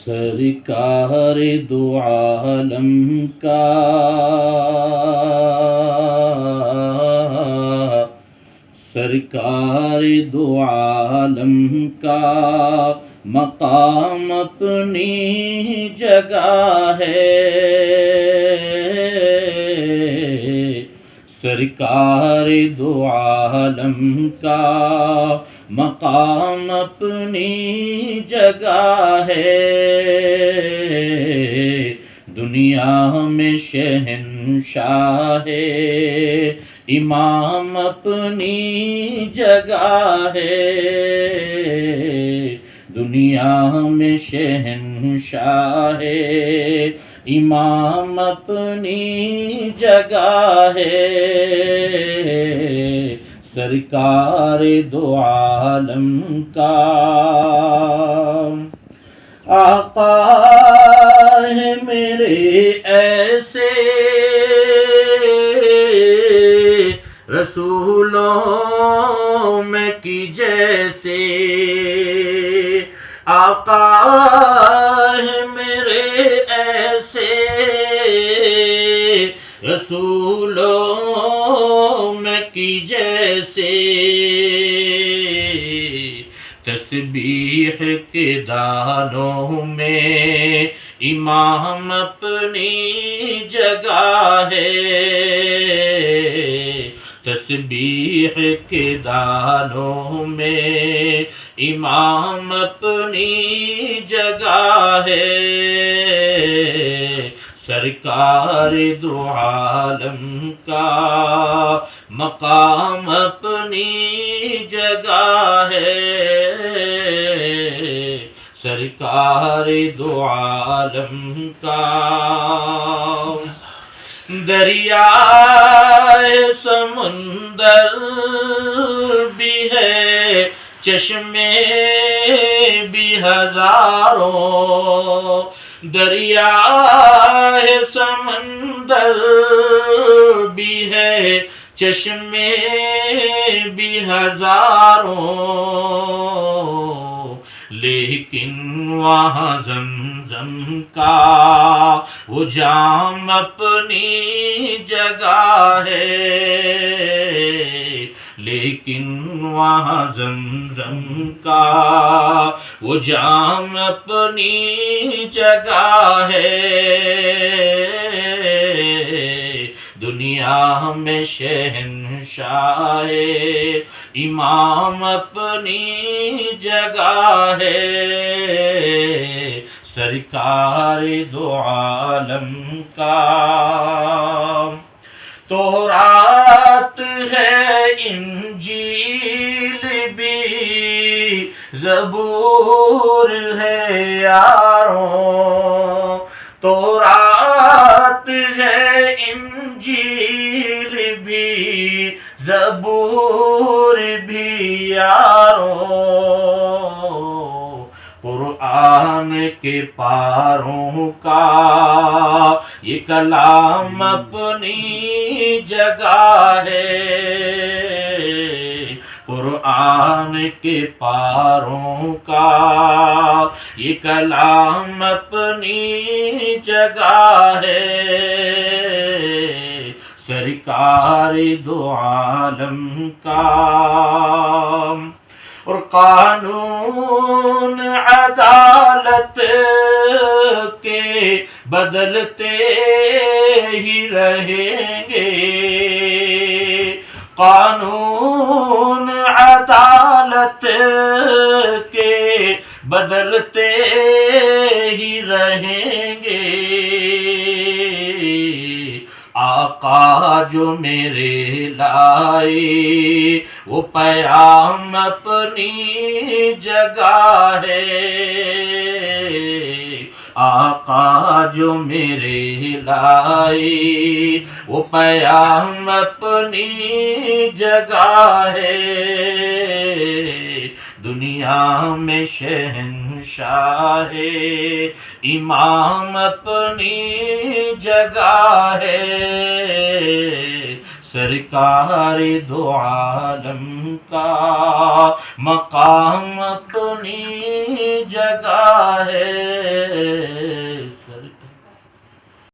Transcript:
سرکار دو عالم کا سرکار دو عالم کا مقام اپنی جگہ ہے، سرکار دو عالم کا مقام اپنی جگہ ہے، دنیا میں شہنشاہ ہے، امام اپنی جگہ ہے، دنیا میں شہنشاہ ہے، امام اپنی جگہ ہے، سرکار دو عالم کا آقا ہے میرے ایسے رسولوں میں کی جیسے، آقا ہے میرے ایسے رسولوں میں کی جیسے، تسبیح کے دانوں میں امام اپنی جگہ ہے، تسبیح کے دانوں میں امام اپنی جگہ ہے، سرکار دو عالم کا مقام اپنی جگہ ہے، سرکار دو عالم کا دریائے سمندر بھی ہے، چشمے بھی ہزاروں، دریائے سمندر بھی ہے، چشمے بھی ہزاروں، لیکن وہاں زمزم کا وہ جام اپنی جگہ ہے، لیکن وہاں زمزم کا وہ جام اپنی جگہ ہے، دنیا میں شہنشاہ امام اپنی جگہ ہے، سرکار دو عالم کا تورات ہے، انجیل بھی زبور ہے یاروں، تورات ہے، انجیل بھی زبور بھی یاروں، قرآن کے پاروں کا یہ کلام اپنی جگہ ہے، قرآن کے پاروں کا یہ کلام اپنی جگہ ہے، سرکار دو عالم کا اور قانون عدالت کے بدلتے ہی رہیں گے، قانون عدالت کے بدلتے ہی رہیں گے، آقا جو میرے لائے وہ پیام اپنی جگہ ہے، آقا جو میرے لائے وہ پیام اپنی جگہ ہے، دنیا میں شہنشاہ امام اپنی جگہ ہے، سرکار دو عالم کا مقام اپنی جگہ ہے،